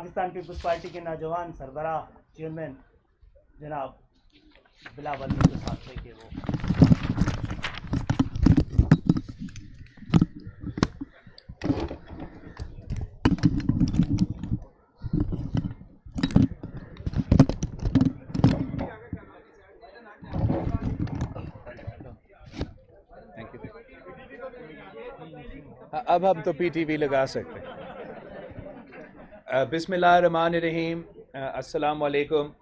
Pakistan peoples party के नौजवान सरबराह chairman जनाब बिलावल के साथ लेके वो अब हम तो पीटीवी लगा सकते हैं। बिस्मिल्लाहिर्रहमानिर्रहीम, अस्सलाम वालेकुम।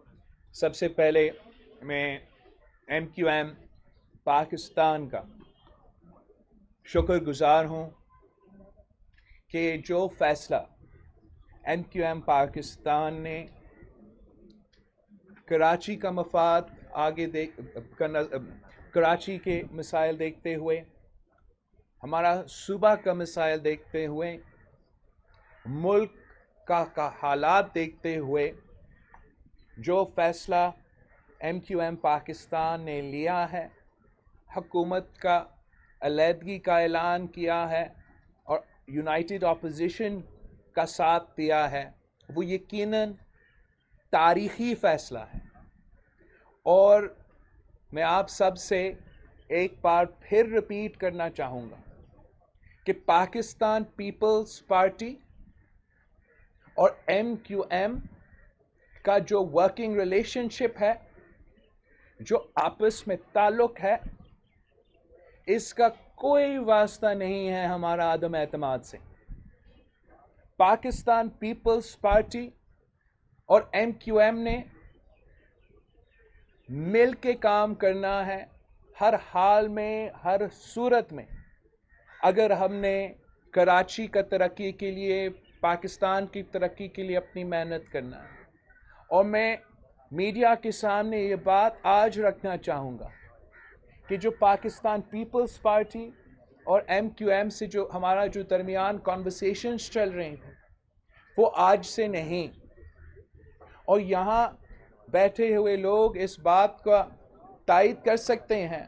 सबसे पहले मैं MQM पाकिस्तान का शुक्रगुजार हूँ कि जो फ़ैसला MQM पाकिस्तान ने कराची का मफाद कराची के मसाइल देखते हुए, हमारा सूबा का मसाइल देखते हुए, मुल्क का हालात देखते हुए जो फ़ैसला MQM पाकिस्तान ने लिया है, हुकूमत का अलहदगी का ऐलान किया है और यूनाइटेड अपोजिशन का साथ दिया है, वो यकीनन तारीख़ी फ़ैसला है। और मैं आप सब से एक बार फिर रिपीट करना चाहूँगा कि पाकिस्तान पीपल्स पार्टी और MQM का जो वर्किंग रिलेशनशिप है, जो आपस में ताल्लुक़ है, इसका कोई वास्ता नहीं है हमारा आदम एतमाद से। पाकिस्तान पीपल्स पार्टी और MQM ने मिल के काम करना है हर हाल में, हर सूरत में। अगर हमने कराची का तरक्की के लिए, पाकिस्तान की तरक्की के लिए अपनी मेहनत करना है, और मैं मीडिया के सामने ये बात आज रखना चाहूँगा कि जो पाकिस्तान पीपल्स पार्टी और MQM से जो हमारा जो दरमियान कॉन्वर्सेशंस चल रहे हैं, वो आज से नहीं। और यहाँ बैठे हुए लोग इस बात का तायद कर सकते हैं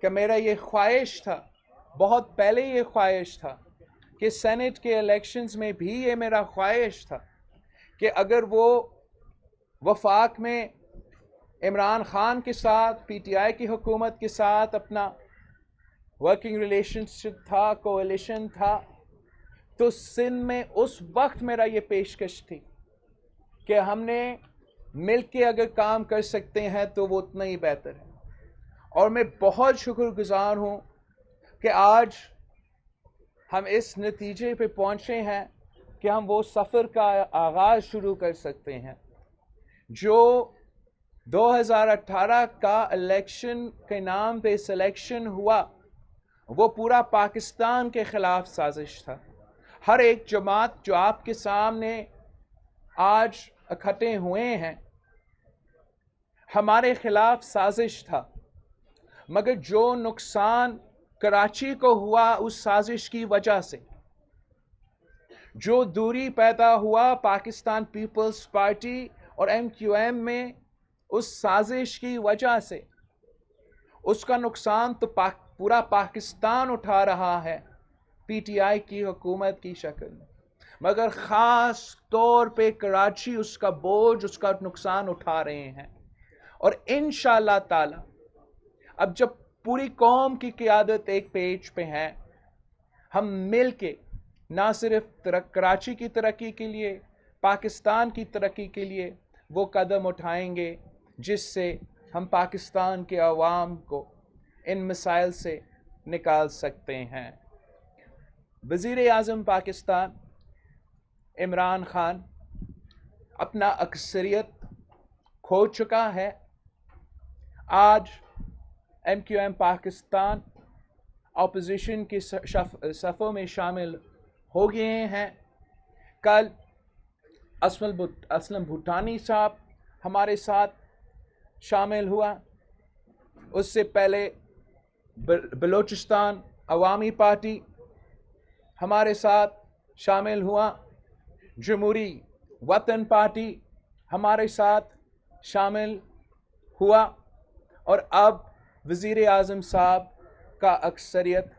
कि मेरा ये ख्वाहिश था, बहुत पहले ये ख्वाहिश था कि सेनेट के इलेक्शंस में भी ये मेरा ख्वाहिश था कि अगर वो वफाक में इमरान खान के साथ, PTI की हुकूमत के साथ अपना वर्किंग रिलेशनशिप था, कोalition था, तो सिंध में उस वक्त मेरा ये पेशकश थी कि हमने मिल के अगर काम कर सकते हैं तो वो उतना ही बेहतर है। और मैं बहुत शुक्रगुजार हूँ कि आज हम इस नतीजे पे पहुँचे हैं कि हम वो सफ़र का आगाज़ शुरू कर सकते हैं। जो 2018 का इलेक्शन के नाम पे सिलेक्शन हुआ, वो पूरा पाकिस्तान के ख़िलाफ़ साजिश था। हर एक जमात जो आपके सामने आज इकट्ठे हुए हैं, हमारे ख़िलाफ़ साजिश था। मगर जो नुकसान कराची को हुआ उस साजिश की वजह से, जो दूरी पैदा हुआ पाकिस्तान पीपल्स पार्टी और MQM में उस साजिश की वजह से, उसका नुकसान तो पूरा पाकिस्तान उठा रहा है PTI की हुकूमत की शक्ल में, मगर ख़ास तौर पे कराची उसका बोझ, उसका नुकसान उठा रहे हैं। और इंशाअल्लाह ताला अब जब पूरी कौम की क़ियादत एक पेज पे है, हम मिल के ना सिर्फ कराची की तरक्की के लिए, पाकिस्तान की तरक्की के लिए वो कदम उठाएंगे जिससे हम पाकिस्तान के अवाम को इन मसाइल से निकाल सकते हैं। वज़ीर आज़म पाकिस्तान इमरान खान अपना अक्सरियत खो चुका है। आज MQM पाकिस्तान अपोजिशन के सफ़ों में शामिल हो गए हैं। कल असलम भूटानी साहब हमारे साथ शामिल हुआ, उससे पहले बलूचिस्तान अवामी पार्टी हमारे साथ शामिल हुआ, जमहूरी वतन पार्टी हमारे साथ शामिल हुआ, और अब वज़ीर आज़म साहब का अक्सरियत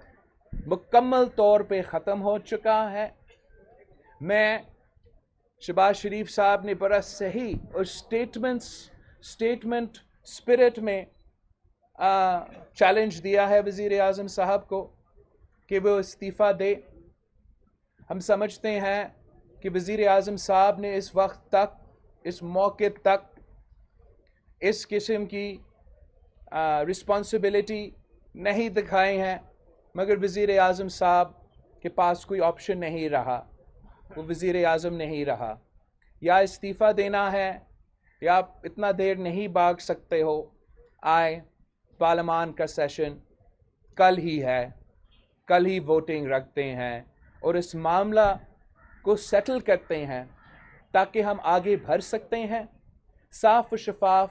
मुकम्मल तौर पे ख़त्म हो चुका है। मैं शहबाज शरीफ साहब ने बड़ा सही और स्टेटमेंट स्पिरिट में चैलेंज दिया है वज़ीर आज़म साहब को कि वो इस्तीफ़ा दे। हम समझते हैं कि वज़ीर आज़म साहब ने इस वक्त तक, इस मौके तक इस किस्म की रिस्पॉन्सिबिलिटी नहीं दिखाई हैं, मगर वज़ीर आज़म साहब के पास कोई ऑप्शन नहीं रहा, वो वज़ीर आज़म नहीं रहा। या इस्तीफ़ा देना है या आप इतना देर नहीं भाग सकते हो, आए पार्लियामान का सेशन कल ही है, कल ही वोटिंग रखते हैं और इस मामला को सेटल करते हैं ताकि हम आगे बढ़ सकते हैं, साफ व शफाफ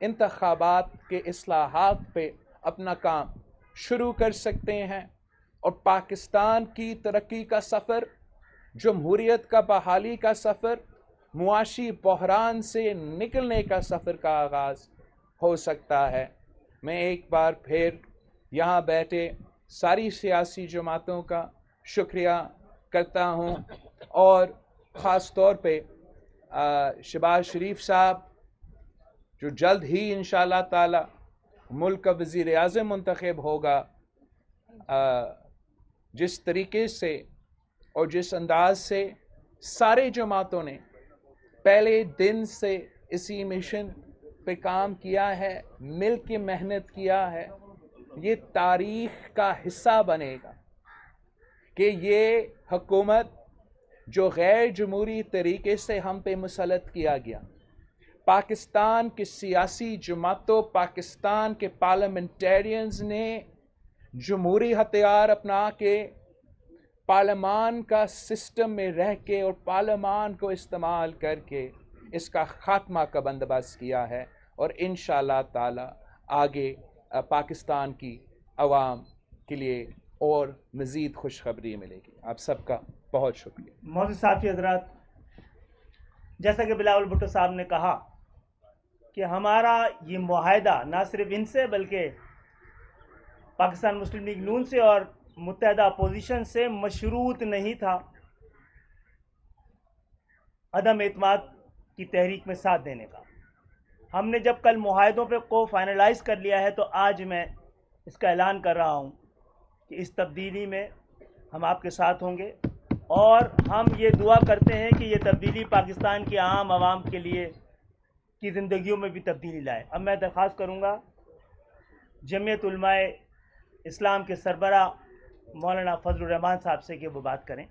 इंतखाबात के इस्लाहात पे अपना काम शुरू कर सकते हैं और पाकिस्तान की तरक्की का सफ़र, जमहूरियत का बहाली का सफ़र, मुआशी बहरान से निकलने का सफ़र का आगाज़ हो सकता है। मैं एक बार फिर यहाँ बैठे सारी सियासी जमातों का शुक्रिया करता हूँ और ख़ास तौर पे शहबाज शरीफ साहब जो जल्द ही इंशाअल्लाह ताला मुल्क का वज़ीर आज़म मुंतखब होगा, जिस तरीके से और जिस अंदाज से सारे जमातों ने पहले दिन से इसी मिशन पे काम किया है, मिल के मेहनत किया है, ये तारीख़ का हिस्सा बनेगा कि ये हुकूमत जो गैर जमहूरी तरीके से हम पे मुसल्लत किया गया, पाकिस्तान के सियासी जमातों, पाकिस्तान के पार्लियामेंटेरियंस ने जमहूरी हथियार अपना के पार्लियामान का सिस्टम में रह के और पार्लियामान को इस्तेमाल करके इसका ख़ात्मा का बंदोबस्त किया है और इंशाअल्लाह ताला आगे पाकिस्तान की आवाम के लिए और मज़ीद खुशखबरी मिलेगी। आप सबका बहुत शुक्रिया। मौजूद साफ़ी हज़रात, जैसा कि बिलावल भुट्टो साहब ने कहा कि हमारा ये मुआहदा ना सिर्फ इनसे बल्कि पाकिस्तान मुस्लिम लीग नून से और मुत्तहदा अपोजिशन से मशरूत नहीं था अदम एतमाद की तहरीक में साथ देने का। हमने जब कल मुआहदों पे को फाइनलाइज कर लिया है तो आज मैं इसका ऐलान कर रहा हूँ कि इस तब्दीली में हम आपके साथ होंगे और हम ये दुआ करते हैं कि ये तब्दीली पाकिस्तान की आम आवाम के लिए की ज़िंदगियों में भी तब्दीली लाए। अब मैं दरख्वास्त करूँगा जमीयत उलमाए इस्लाम के सरबरा मौलाना फजलुर रहमान साहब से कि वो बात करें।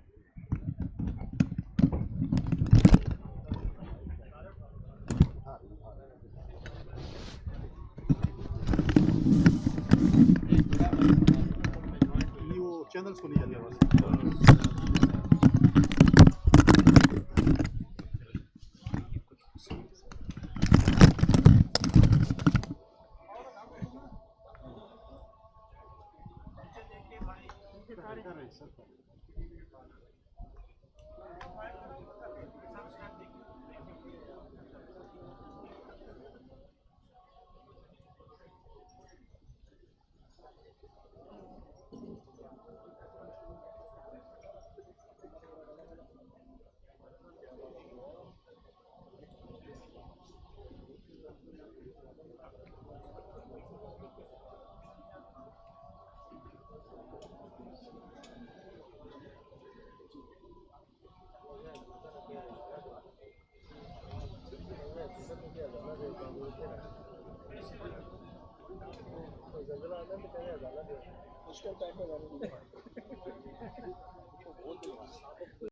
चैनल्स को नहीं जाती आवाज़।